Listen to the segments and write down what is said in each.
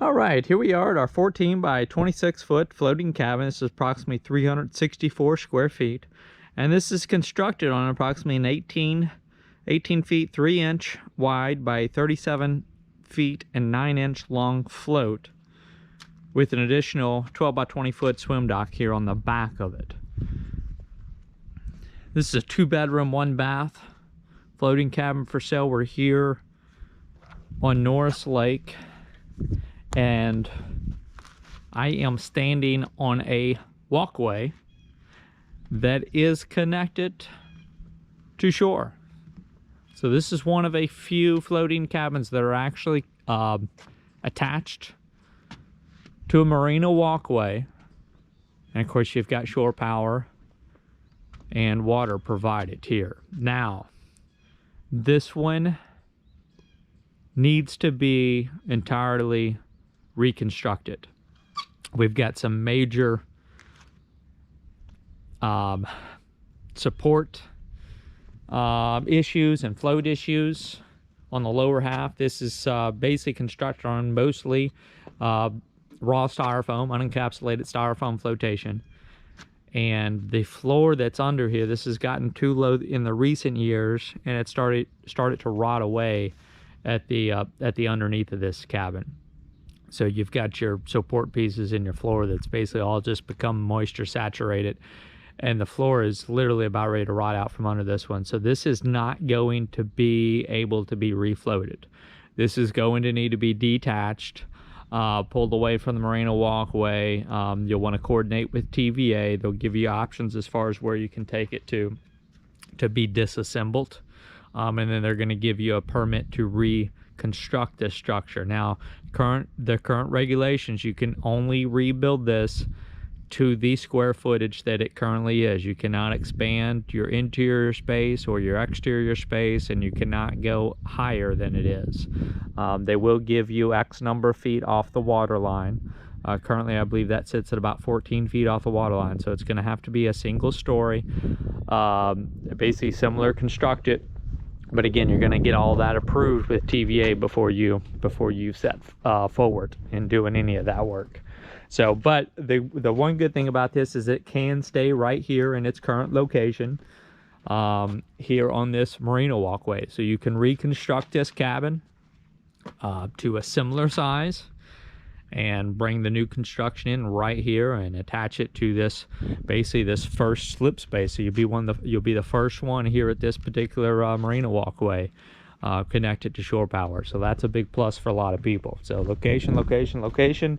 All right, here we are at our 14 by 26 foot floating cabin. This is approximately 364 square feet. And this is constructed on approximately an 18 feet 3 inch wide by 37 feet and 9 inch long float with an additional 12 by 20 foot swim dock here on the back of it. This is a 2-bedroom, 1-bath floating cabin for sale. We're here on Norris Lake, and I am standing on a walkway that is connected to shore. So this is one of a few floating cabins that are actually attached to a marina walkway. And of course you've got shore power and water provided here. Now, this one needs to be entirely reconstructed. We've got some major support issues and float issues on the lower half. This is basically constructed on mostly raw styrofoam, unencapsulated styrofoam flotation. And the floor that's under here, this has gotten too low in the recent years, and it started to rot away at the underneath of this cabin. So you've got your support pieces in your floor that's basically all just become moisture saturated, and the floor is literally about ready to rot out from under this one. So this is not going to be able to be refloated. This is going to need to be detached, pulled away from the marina walkway. You'll want to coordinate with TVA. They'll give you options as far as where you can take it to be disassembled. And then they're going to give you a permit to reconstruct this structure. Now, the current regulations, you can only rebuild this to the square footage that it currently is. You cannot expand your interior space or your exterior space, and you cannot go higher than it is. They will give you X number of feet off the water line. Currently, I believe that sits at about 14 feet off the water line, so it's going to have to be a single story, basically similar constructed. But again, you're going to get all that approved with TVA before you set forward in doing any of that work. So, but the one good thing about this is it can stay right here in its current location, here on this marina walkway. So you can reconstruct this cabin to a similar size and bring the new construction in right here and attach it to this, basically this first slip space. So you'll be the first one here at this particular marina walkway connected to shore power. So that's a big plus for a lot of people. So location, location, location.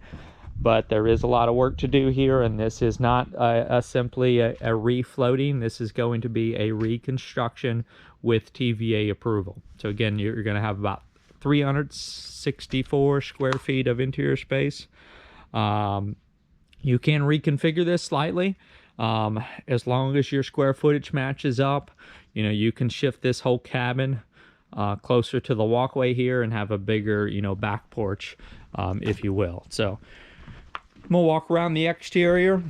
But there is a lot of work to do here, and this is not simply a refloating. This is going to be a reconstruction with TVA approval. So again, you're going to have about 364 square feet of interior space. You can reconfigure this slightly as long as your square footage matches up. You know, you can shift this whole cabin closer to the walkway here and have a bigger, back porch, if you will. So I'm gonna walk around the exterior,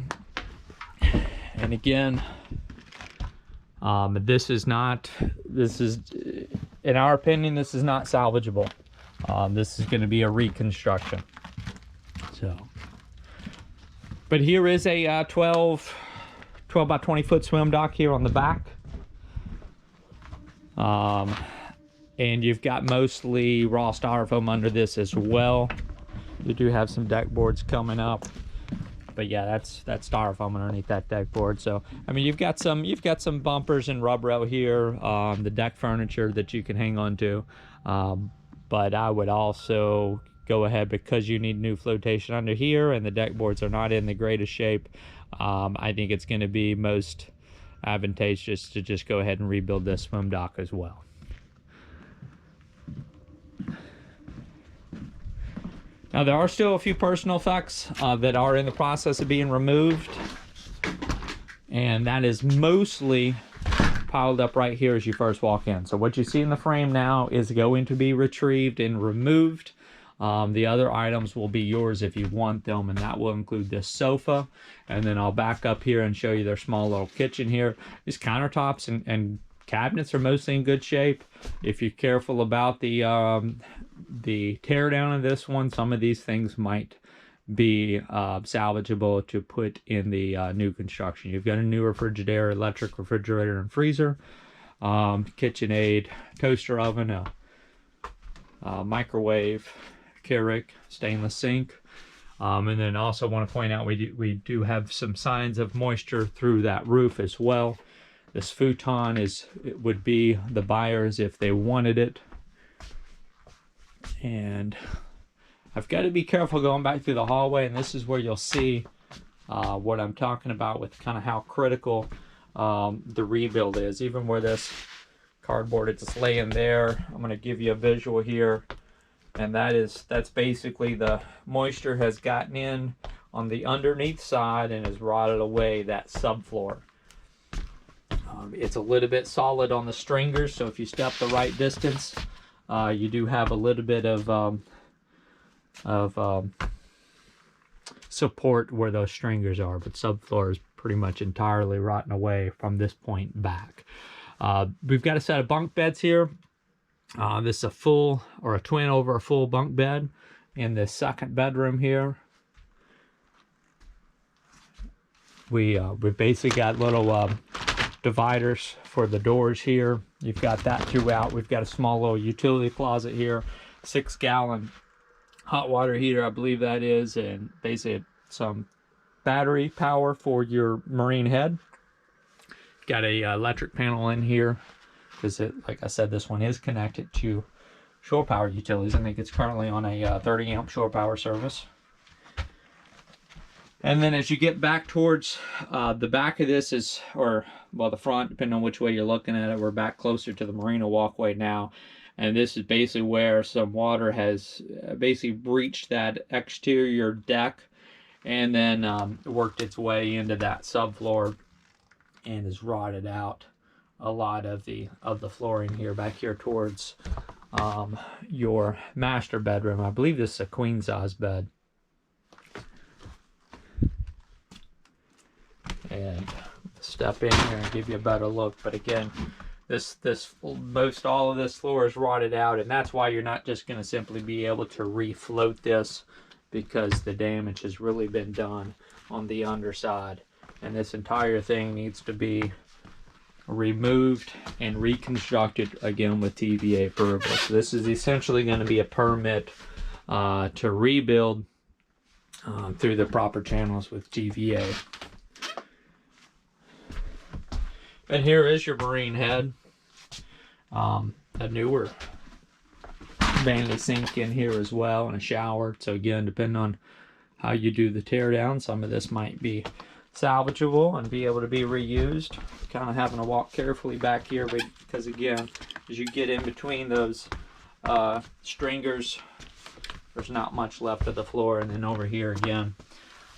and again, this is, in our opinion, this is not salvageable. This is going to be a reconstruction. So, but here is a 12 by 20 foot swim dock here on the back. And you've got mostly raw styrofoam under this as well. You do have some deck boards coming up, but yeah, that's styrofoam underneath that deck board. So I mean, you've got some bumpers and rub rail here, the deck furniture that you can hang on to. But I would also go ahead, because you need new flotation under here and the deck boards are not in the greatest shape. I think it's going to be most advantageous to just go ahead and rebuild this swim dock as well. Now, there are still a few personal effects that are in the process of being removed, and that is mostly piled up right here as you first walk in. So what you see in the frame now is going to be retrieved and removed. The other items will be yours if you want them, and that will include this sofa. And then I'll back up here and show you their small little kitchen here. These countertops and cabinets are mostly in good shape. If you're careful about the the teardown of this one, some of these things might be salvageable to put in the new construction. You've got a new refrigerator, electric refrigerator and freezer, KitchenAid, toaster oven, a microwave, Keurig, stainless sink. And then also want to point out we do have some signs of moisture through that roof as well. This futon would be the buyer's if they wanted it. And I've got to be careful going back through the hallway, and this is where you'll see what I'm talking about with kind of how critical the rebuild is. Even where this cardboard is just laying there, I'm going to give you a visual here, and that's basically the moisture has gotten in on the underneath side and has rotted away that subfloor. It's a little bit solid on the stringers, so if you step the right distance, you do have a little bit of support where those stringers are, but subfloor is pretty much entirely rotten away from this point back. We've got a set of bunk beds here. This is a full or a twin over a full bunk bed in the second bedroom here. We've basically got little dividers for the doors here. You've got that throughout. We've got a small little utility closet here, 6-gallon hot water heater, I believe that is, and basically some battery power for your marine head. Got a electric panel in here because, like I said, this one is connected to shore power utilities. I think it's currently on a 30 amp shore power service. And then as you get back towards the back of this is, or well, the front, depending on which way you're looking at it, we're back closer to the marina walkway now. And this is basically where some water has basically breached that exterior deck and then worked its way into that subfloor and has rotted out a lot of the flooring here back here towards your master bedroom. I believe this is a queen size bed. And step in here and give you a better look, but again, most all of this floor is rotted out, and that's why you're not just going to simply be able to refloat this, because the damage has really been done on the underside, and this entire thing needs to be removed and reconstructed again with TVA approval. So this is essentially going to be a permit to rebuild through the proper channels with TVA. And here is your marine head. A newer vanity sink in here as well, and a shower. So again, depending on how you do the tear down, some of this might be salvageable and be able to be reused. Kind of having to walk carefully back here because again, as you get in between those stringers, there's not much left of the floor. And then over here again,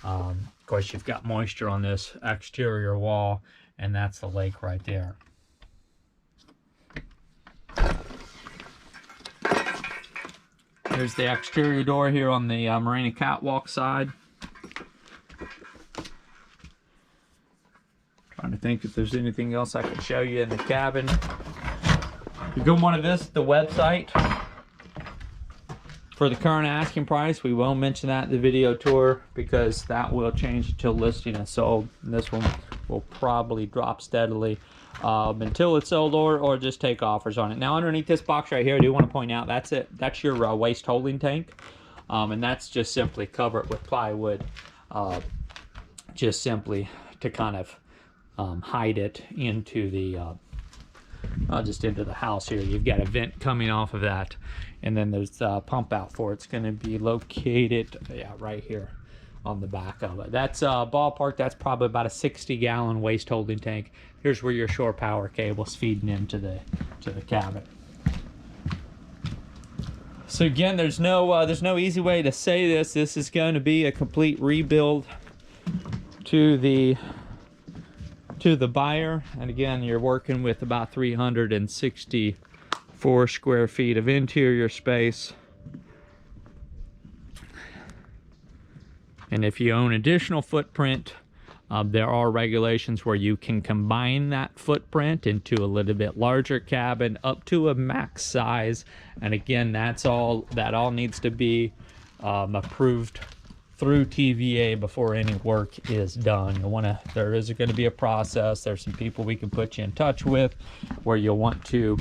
of course, you've got moisture on this exterior wall, and that's the lake right there. There's the exterior door here on the marina catwalk side. Trying to think if there's anything else I could show you in the cabin. You're going to want to visit the website for the current asking price. We won't mention that in the video tour because that will change until listing is sold. And this one will probably drop steadily until it's sold or just take offers on it. Now underneath this box right here, I do want to point out that's your waste holding tank, and that's just simply cover it with plywood, just simply to kind of hide it into the just into the house here. You've got a vent coming off of that, and then there's a pump out for it. It's going to be located right here on the back of it. That's ballpark, that's probably about a 60-gallon waste holding tank. Here's where your shore power cable's feeding into the cabin. So again, there's no easy way to say this. This is going to be a complete rebuild to the buyer, and again, you're working with about 364 square feet of interior space. And if you own additional footprint There are regulations where you can combine that footprint into a little bit larger cabin up to a max size. And again, that all needs to be approved through TVA before any work is done. There is going to be a process. There's some people we can put you in touch with where you'll want to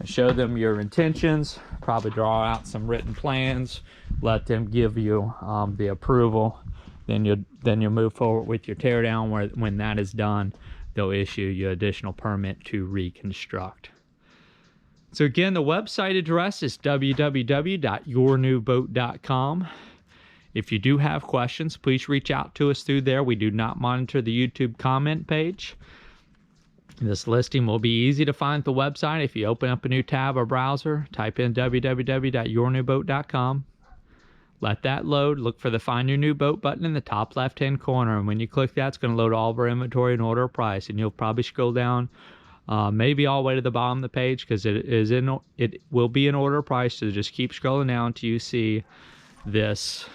show them your intentions, probably draw out some written plans, let them give you the approval. Then you'll move forward with your teardown. When that is done, they'll issue you additional permit to reconstruct. So again, the website address is www.yournewboat.com. If you do have questions, please reach out to us through there. We do not monitor the YouTube comment page. This listing will be easy to find at the website. If you open up a new tab or browser, type in www.yournewboat.com. Let that load. Look for the Find Your New Boat button in the top left-hand corner. And when you click that, it's going to load all of our inventory and order a price. And you'll probably scroll down maybe all the way to the bottom of the page because it will be an order price. So just keep scrolling down until you see this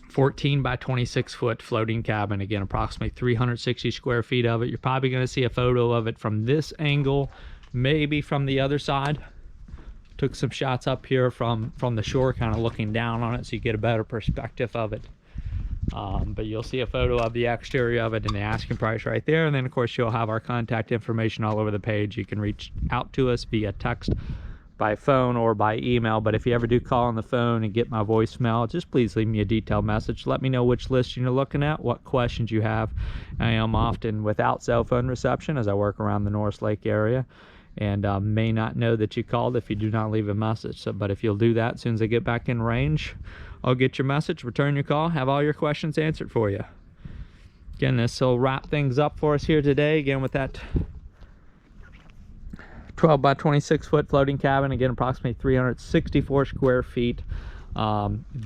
14 by 26 foot floating cabin. Again, approximately 360 square feet of it. You're probably going to see a photo of it from this angle, maybe from the other side. Took some shots up here from the shore, kind of looking down on it so you get a better perspective of it. But you'll see a photo of the exterior of it and the asking price right there. And then of course you'll have our contact information all over the page. You can reach out to us via text, by phone, or by email. But if you ever do call on the phone and get my voicemail, just please leave me a detailed message. Let me know which listing you're looking at, what questions you have. I am often without cell phone reception as I work around the Norris Lake area, and may not know that you called if you do not leave a message. But if you'll do that, as soon as I get back in range, I'll get your message, return your call, have all your questions answered for you. Again, this will wrap things up for us here today. Again, with that 12 by 26 foot floating cabin, again approximately 364 square feet,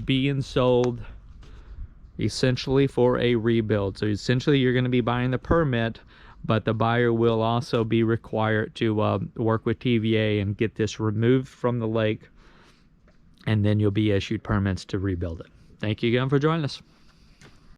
being sold essentially for a rebuild. So essentially you're going to be buying the permit, but the buyer will also be required to work with TVA and get this removed from the lake, and then you'll be issued permits to rebuild it. Thank you again for joining us.